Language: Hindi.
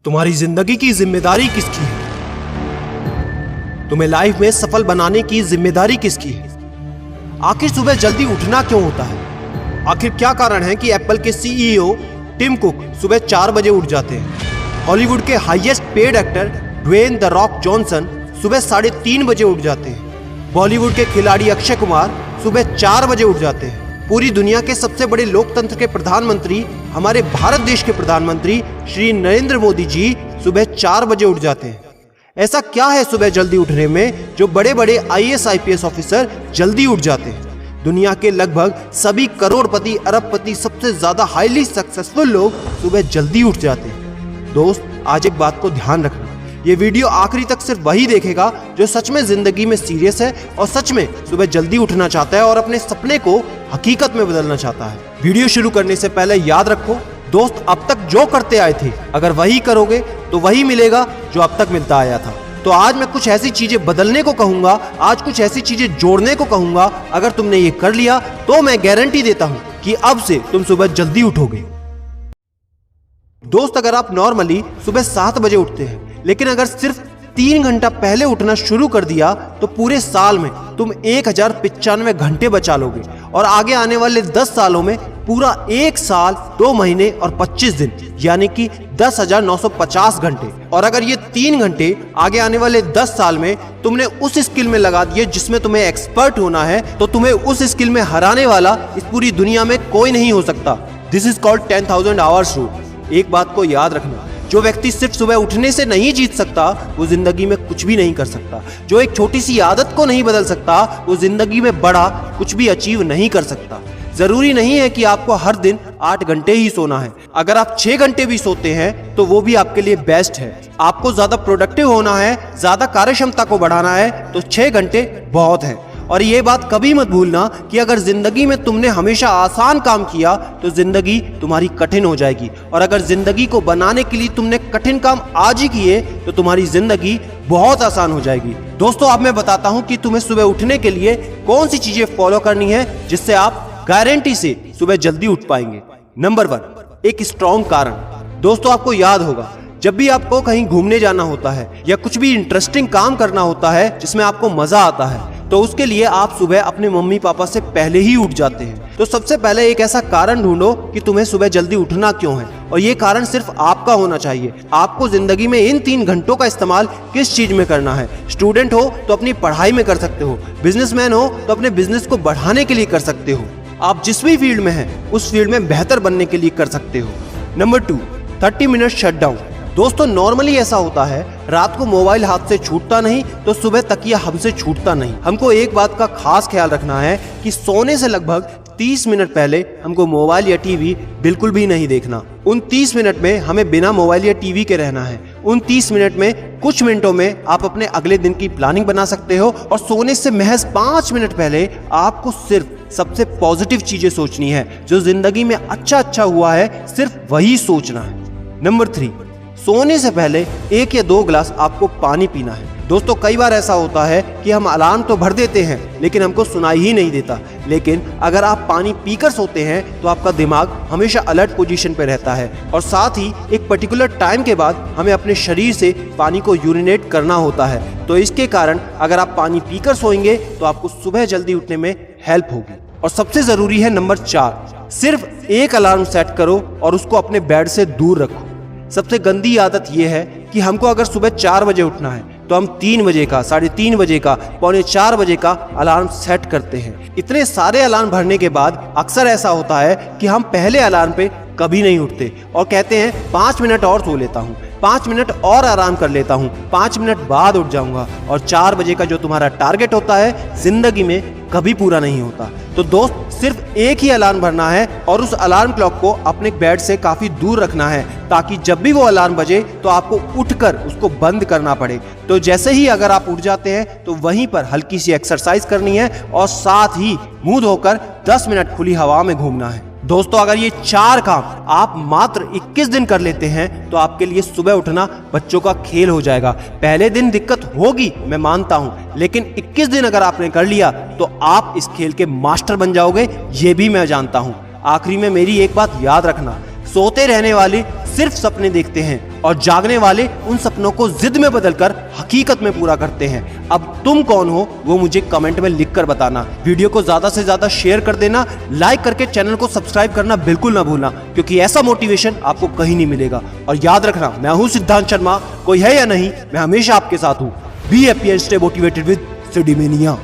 तुम्हारी जिंदगी की जिम्मेदारी किसकी है? तुम्हें लाइफ में सफल बनाने की जिम्मेदारी किसकी है? आखिर सुबह जल्दी उठना क्यों होता है? आखिर क्या कारण है कि एप्पल के सीईओ टिम कुक सुबह 4 बजे उठ जाते हैं? हॉलीवुड के highest paid actor Dwayne the Rock Johnson सुबह 3:30 बजे उठ जाते हैं। बॉलीवुड के खिलाड़ी अक्षय कुमार सुबह 4 बजे उठ जाते हैं। पूरी दुनिया के सबसे बड़े लोकतंत्र के प्रधानमंत्री, हमारे भारत देश के प्रधानमंत्री श्री नरेंद्र मोदी जी सुबह 4 बजे उठ जाते हैं। ऐसा क्या है सुबह जल्दी उठने में जो बड़े बड़े आईएएस आईपीएस ऑफिसर जल्दी उठ जाते हैं? दुनिया के लगभग सभी करोड़पति, अरबपति, सबसे ज्यादा हाईली सक्सेसफुल लोग सुबह जल्दी उठ जाते हैं। दोस्त, आज एक बात को ध्यान रखना, ये वीडियो आखिरी तक सिर्फ वही देखेगा जो सच में जिंदगी में सीरियस है और सच में सुबह जल्दी उठना चाहता है और अपने सपने को हकीकत में बदलना चाहता है। वीडियो शुरू करने से पहले याद रखो दोस्त, अब तक जो करते आए थे अगर वही करोगे तो वही मिलेगा जो अब तक मिलता आया था। तो आज मैं कुछ ऐसी चीजें बदलने को कहूंगा, आज कुछ ऐसी चीजें जोड़ने को कहूंगा। अगर तुमने ये कर लिया तो मैं गारंटी देता हूं कि अब से तुम सुबह जल्दी उठोगे। दोस्त, अगर आप नॉर्मली सुबह 7 बजे उठते हैं लेकिन अगर सिर्फ 3 घंटा पहले उठना शुरू कर दिया तो पूरे साल में तुम 1095 घंटे बचा लोगे और आगे आने वाले 10 सालों में पूरा 1 साल 2 महीने और 25 दिन यानी कि 10,950 घंटे। और अगर ये 3 घंटे आगे आने वाले 10 साल में तुमने उस स्किल में लगा दिए जिसमें तुम्हें एक्सपर्ट होना है तो तुम्हें उस स्किल में हराने वाला इस पूरी दुनिया में कोई नहीं हो सकता। This is called 10,000 hours rule. एक बात को याद रखना, जो व्यक्ति सिर्फ सुबह उठने से नहीं जीत सकता वो जिंदगी में कुछ भी नहीं कर सकता। जो एक छोटी सी आदत को नहीं बदल सकता वो जिंदगी में बड़ा कुछ भी अचीव नहीं कर सकता। जरूरी नहीं है कि आपको हर दिन 8 घंटे ही सोना है। अगर आप 6 घंटे भी सोते हैं तो वो भी आपके लिए बेस्ट है। आपको ज्यादा प्रोडक्टिव होना है, ज्यादा कार्यक्षमता को बढ़ाना है तो 6 घंटे बहुत है। और ये बात कभी मत भूलना कि अगर जिंदगी में तुमने हमेशा आसान काम किया तो जिंदगी तुम्हारी कठिन हो जाएगी और अगर जिंदगी को बनाने के लिए तुमने कठिन काम आज ही किए तो तुम्हारी जिंदगी बहुत आसान हो जाएगी। दोस्तों, अब मैं बताता हूं कि तुम्हें सुबह उठने के लिए कौन सी चीजें फॉलो करनी है जिससे आप गारंटी से सुबह जल्दी उठ पाएंगे। नंबर 1, एक स्ट्रॉन्ग कारण। दोस्तों, आपको याद होगा जब भी आपको कहीं घूमने जाना होता है या कुछ भी इंटरेस्टिंग काम करना होता है जिसमें आपको मजा आता है तो उसके लिए आप सुबह अपने मम्मी पापा से पहले ही उठ जाते हैं। तो सबसे पहले एक ऐसा कारण ढूंढो कि तुम्हें सुबह जल्दी उठना क्यों है और ये कारण सिर्फ आपका होना चाहिए। आपको जिंदगी में इन 3 घंटों का इस्तेमाल किस चीज में करना है। स्टूडेंट हो तो अपनी पढ़ाई में कर सकते हो, बिजनेसमैन हो तो अपने बिजनेस को बढ़ाने के लिए कर सकते हो, आप जिस भी फील्ड में हैं उस फील्ड में बेहतर बनने के लिए कर सकते हो। Number 2, 30 minute shutdown. दोस्तों, नॉर्मली ऐसा होता है रात को मोबाइल हाथ से छूटता नहीं तो सुबह तकिया हमसे छूटता नहीं। हमको एक बात का खास ख्याल रखना है कि सोने से लगभग 30 मिनट पहले हमको मोबाइल या टीवी बिल्कुल भी नहीं देखना। उन 30 मिनट में हमें बिना मोबाइल या टीवी के रहना है। उन 30 मिनट में कुछ मिनटों में आप अपने अगले दिन की प्लानिंग बना सकते हो और सोने से महज 5 मिनट पहले आपको सिर्फ सबसे पॉजिटिव चीजें सोचनी है। जो जिंदगी में अच्छा हुआ है सिर्फ वही सोचना है। नंबर 3, सोने से पहले 1 या 2 गिलास आपको पानी पीना है। दोस्तों, कई बार ऐसा होता है कि हम अलार्म तो भर देते हैं लेकिन हमको सुनाई ही नहीं देता। लेकिन अगर आप पानी पीकर सोते हैं तो आपका दिमाग हमेशा अलर्ट पोजीशन पे रहता है और साथ ही एक पर्टिकुलर टाइम के बाद हमें अपने शरीर से पानी को यूरिनेट करना होता है। तो इसके कारण अगर आप पानी पीकर सोएंगे तो आपको सुबह जल्दी उठने में हेल्प होगी। और सबसे जरूरी है नंबर 4, सिर्फ एक अलार्म सेट करो और उसको अपने बेड से दूर रखो। सबसे गंदी आदत यह है कि हमको अगर सुबह 4 बजे उठना है तो हम 3 बजे का, 3:30 बजे का, 3:45 बजे का अलार्म सेट करते हैं। इतने सारे अलार्म भरने के बाद अक्सर ऐसा होता है कि हम पहले अलार्म पे कभी नहीं उठते और कहते हैं 5 मिनट और सो लेता हूँ, 5 मिनट और आराम कर लेता हूँ, 5 मिनट बाद उठ जाऊंगा। और 4 बजे का जो तुम्हारा टारगेट होता है जिंदगी में कभी पूरा नहीं होता। तो दोस्त, सिर्फ एक ही अलार्म भरना है और उस अलार्म क्लॉक को अपने बेड से काफी दूर रखना है ताकि जब भी वो अलार्म बजे तो आपको उठकर उसको बंद करना पड़े। तो जैसे ही अगर आप उठ जाते हैं तो वहीं पर हल्की सी एक्सरसाइज करनी है और साथ ही मुंह धोकर 10 मिनट खुली हवा में घूमना है। दोस्तों, अगर ये 4 काम आप मात्र 21 दिन कर लेते हैं तो आपके लिए सुबह उठना बच्चों का खेल हो जाएगा। पहले दिन दिक्कत होगी, मैं मानता हूं, लेकिन 21 दिन अगर आपने कर लिया तो आप इस खेल के मास्टर बन जाओगे, ये भी मैं जानता हूं। आखिरी में मेरी एक बात याद रखना, सोते रहने वाले सिर्फ सपने देखते हैं और जागने वाले उन सपनों को जिद में बदलकर हकीकत में पूरा करते हैं। अब तुम कौन हो वो मुझे कमेंट में लिखकर बताना। वीडियो को ज्यादा से ज्यादा शेयर कर देना, लाइक करके चैनल को सब्सक्राइब करना बिल्कुल ना भूलना, क्योंकि ऐसा मोटिवेशन आपको कहीं नहीं मिलेगा। और याद रखना, मैं हूं सिद्धांत शर्मा, कोई है या नहीं, मैं हमेशा आपके साथ हूं। Be happy and stay motivated with सिडीमेनिया।